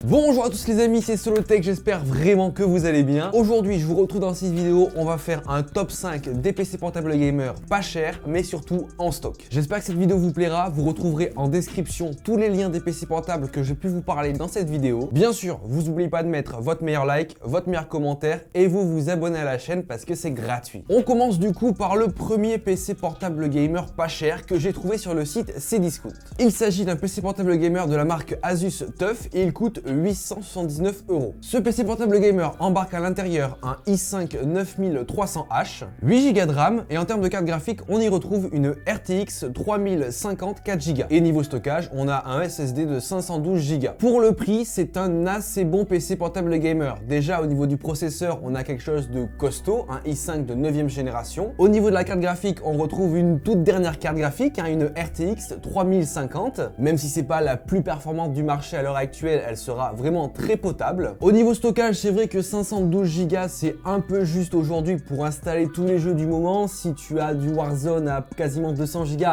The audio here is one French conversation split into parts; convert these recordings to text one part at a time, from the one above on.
Bonjour à tous les amis, c'est Solotech, j'espère vraiment que vous allez bien. Aujourd'hui je vous retrouve dans cette vidéo, on va faire un top 5 des PC portables gamer pas chers mais surtout en stock. J'espère que cette vidéo vous plaira, vous retrouverez en description tous les liens des PC portables que j'ai pu vous parler dans cette vidéo. Bien sûr, vous n'oubliez pas de mettre votre meilleur like, votre meilleur commentaire et vous abonner à la chaîne parce que c'est gratuit. On commence du coup par le premier PC portable gamer pas cher que j'ai trouvé sur le site Cdiscount. Il s'agit d'un PC portable gamer de la marque Asus TUF et il coûte 879 €. Ce PC portable gamer embarque à l'intérieur un i5 9300H, 8 Go de RAM et en termes de carte graphique, on y retrouve une RTX 3050 4 Go. Et niveau stockage, on a un SSD de 512 Go. Pour le prix, c'est un assez bon PC portable gamer. Déjà au niveau du processeur, on a quelque chose de costaud, un i5 de 9e génération. Au niveau de la carte graphique, on retrouve une toute dernière carte graphique, une RTX 3050. Même si c'est pas la plus performante du marché à l'heure actuelle, elle sera vraiment très potable. Au niveau stockage, c'est vrai que 512 Go c'est un peu juste aujourd'hui pour installer tous les jeux du moment. Si tu as du Warzone à quasiment 200 Go,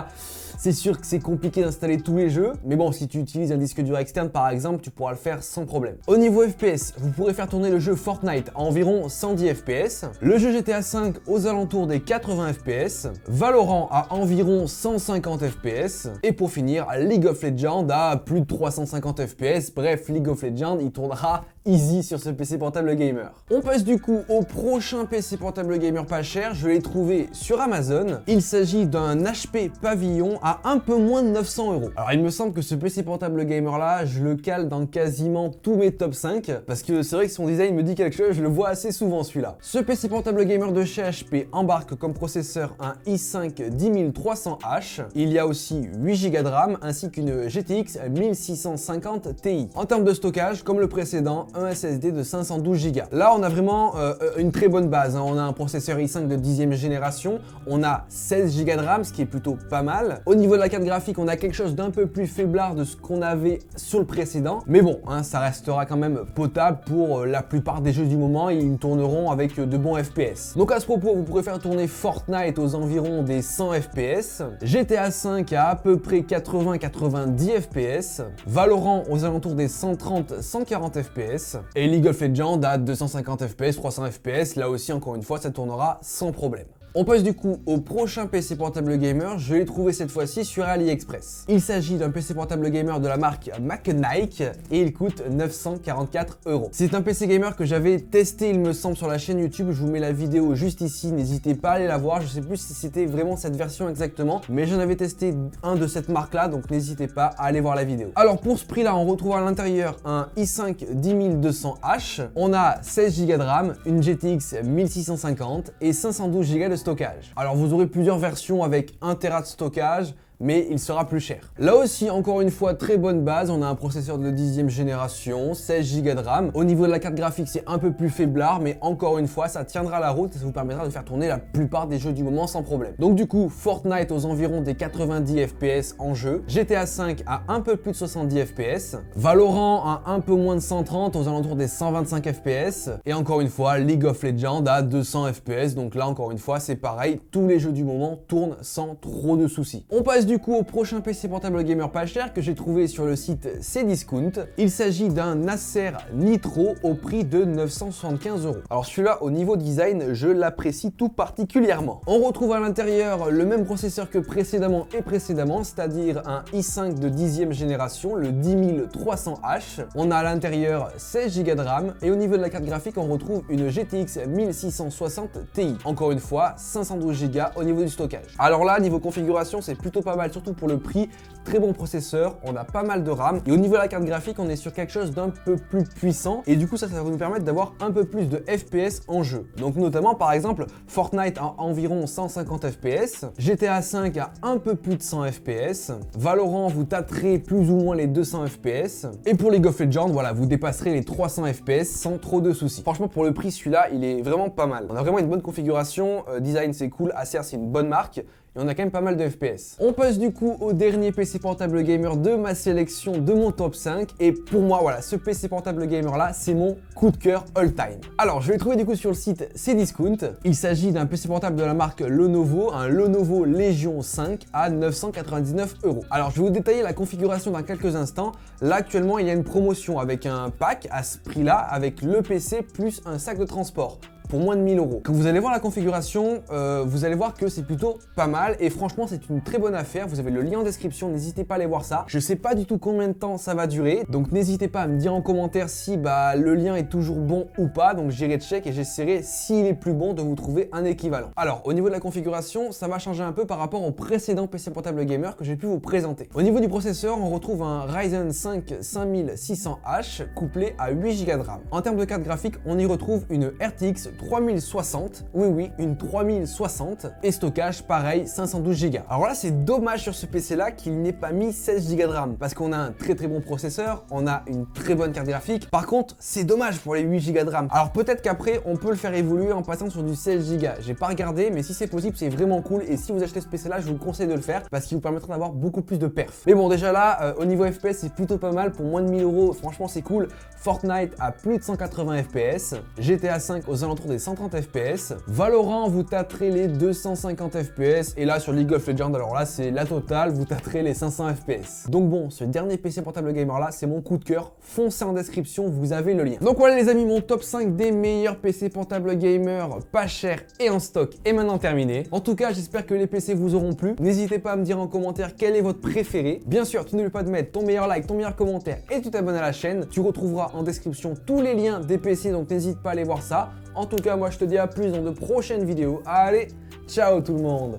c'est sûr que c'est compliqué d'installer tous les jeux, mais bon, si tu utilises un disque dur externe par exemple, tu pourras le faire sans problème. Au niveau FPS, vous pourrez faire tourner le jeu Fortnite à environ 110 FPS, le jeu GTA V aux alentours des 80 FPS, Valorant à environ 150 FPS, et pour finir, League of Legends à plus de 350 FPS. Bref, League of Legends, il tournera easy sur ce PC portable gamer. On passe du coup au prochain PC portable gamer pas cher, je l'ai trouvé sur Amazon. Il s'agit d'un HP Pavilion à un peu moins de 900 €. Alors il me semble que ce PC portable gamer là, je le cale dans quasiment tous mes top 5 parce que c'est vrai que son design me dit quelque chose, je le vois assez souvent celui-là. Ce PC portable gamer de chez HP embarque comme processeur un i5 10300H. Il y a aussi 8 Go de RAM ainsi qu'une GTX 1650 Ti. En termes de stockage, comme le précédent, un SSD de 512 Go. Là, on a vraiment une très bonne base. On a un processeur i5 de 10e génération. On a 16 Go de RAM, ce qui est plutôt pas mal. Au niveau de la carte graphique, on a quelque chose d'un peu plus faiblard de ce qu'on avait sur le précédent. Mais bon, ça restera quand même potable pour la plupart des jeux du moment. Ils tourneront avec de bons FPS. Donc à ce propos, vous pourrez faire tourner Fortnite aux environs des 100 FPS. GTA V à peu près 80-90 FPS. Valorant aux alentours des 130-140 FPS. Et League of Legends à 250 FPS, 300 FPS, là aussi encore une fois ça tournera sans problème. On passe du coup au prochain PC portable gamer, je l'ai trouvé cette fois-ci sur AliExpress. Il s'agit d'un PC portable gamer de la marque Macknight et il coûte 944 €. C'est un PC gamer que j'avais testé il me semble sur la chaîne YouTube, je vous mets la vidéo juste ici, n'hésitez pas à aller la voir, je sais plus si c'était vraiment cette version exactement, mais j'en avais testé un de cette marque là, donc n'hésitez pas à aller voir la vidéo. Alors pour ce prix là, on retrouve à l'intérieur un i5 10200H, on a 16 Go de RAM, une GTX 1650 et 512 Go de stockage. Alors vous aurez plusieurs versions avec 1 Tera de stockage, mais il sera plus cher. Là aussi, encore une fois, très bonne base. On a un processeur de 10e génération, 16 Go de RAM. Au niveau de la carte graphique, c'est un peu plus faiblard, mais encore une fois, ça tiendra la route et ça vous permettra de faire tourner la plupart des jeux du moment sans problème. Donc du coup, Fortnite aux environs des 90 FPS en jeu, GTA V à un peu plus de 70 FPS, Valorant à un peu moins de 130 aux alentours des 125 FPS, et encore une fois, League of Legends à 200 FPS. Donc là, encore une fois, c'est pareil, tous les jeux du moment tournent sans trop de soucis. On passe du coup au prochain PC portable gamer pas cher que j'ai trouvé sur le site Cdiscount. Il s'agit d'un Acer Nitro au prix de 975 €. Alors celui-là, au niveau design, je l'apprécie tout particulièrement. On retrouve à l'intérieur le même processeur que précédemment, c'est-à-dire un i5 de 10e génération, le 10300H. On a à l'intérieur 16 Go de RAM et au niveau de la carte graphique, on retrouve une GTX 1660 Ti. Encore une fois, 512 Go au niveau du stockage. Alors là, niveau configuration, c'est plutôt pas mal, surtout pour le prix. Très bon processeur, on a pas mal de RAM et au niveau de la carte graphique, on est sur quelque chose d'un peu plus puissant et du coup ça va nous permettre d'avoir un peu plus de FPS en jeu. Donc notamment par exemple Fortnite à environ 150 FPS, GTA V à un peu plus de 100 FPS, Valorant vous tâterez plus ou moins les 200 FPS et pour League of Legends, voilà, vous dépasserez les 300 FPS sans trop de soucis. Franchement pour le prix, celui-là il est vraiment pas mal. On a vraiment une bonne configuration, design c'est cool, Acer c'est une bonne marque. et on a quand même pas mal de FPS. On passe du coup au dernier PC portable gamer de ma sélection de mon top 5 et pour moi voilà, ce PC portable gamer là c'est mon coup de cœur all time. Alors je l'ai trouvé du coup sur le site Cdiscount. Il s'agit d'un PC portable de la marque Lenovo, un Lenovo Legion 5 à 999 €. Alors je vais vous détailler la configuration dans quelques instants. Là actuellement il y a une promotion avec un pack à ce prix là avec le PC plus un sac de transport pour moins de 1000 €. Quand vous allez voir la configuration, vous allez voir que c'est plutôt pas mal et franchement c'est une très bonne affaire. Vous avez le lien en description, n'hésitez pas à aller voir ça. Je sais pas du tout combien de temps ça va durer, donc n'hésitez pas à me dire en commentaire si le lien est toujours bon ou pas. Donc j'irai check et j'essaierai s'il est plus bon de vous trouver un équivalent. Alors au niveau de la configuration, ça va changer un peu par rapport au précédent PC portable gamer que j'ai pu vous présenter. Au niveau du processeur, on retrouve un Ryzen 5 5600H couplé à 8 Go de RAM. En termes de carte graphique, on y retrouve une RTX 3060, oui, une 3060 et stockage pareil 512 Go. Alors là c'est dommage sur ce PC là qu'il n'ait pas mis 16 Go de RAM parce qu'on a un très bon processeur, on a une très bonne carte graphique. Par contre c'est dommage pour les 8 Go de RAM. Alors peut-être qu'après on peut le faire évoluer en passant sur du 16 Go. J'ai pas regardé mais si c'est possible c'est vraiment cool et si vous achetez ce PC là je vous conseille de le faire parce qu'il vous permettra d'avoir beaucoup plus de perf. Mais bon déjà là au niveau FPS c'est plutôt pas mal pour moins de 1000 €, franchement c'est cool. Fortnite à plus de 180 FPS, GTA 5 aux alentours des 130 FPS, Valorant vous tâterez les 250 FPS et là sur League of Legends alors là c'est la totale, vous tâterez les 500 FPS. Donc bon, ce dernier PC portable gamer là c'est mon coup de cœur, foncez en description, vous avez le lien. Donc voilà les amis, mon top 5 des meilleurs PC portable gamer pas cher et en stock est maintenant terminé. En tout cas j'espère que les PC vous auront plu, n'hésitez pas à me dire en commentaire quel est votre préféré. Bien sûr tu n'oublies pas de mettre ton meilleur like, ton meilleur commentaire et tu t'abonnes à la chaîne, tu retrouveras en description tous les liens des PC donc n'hésite pas à aller voir ça. En tout cas moi je te dis à plus dans de prochaines vidéos. Allez, ciao tout le monde.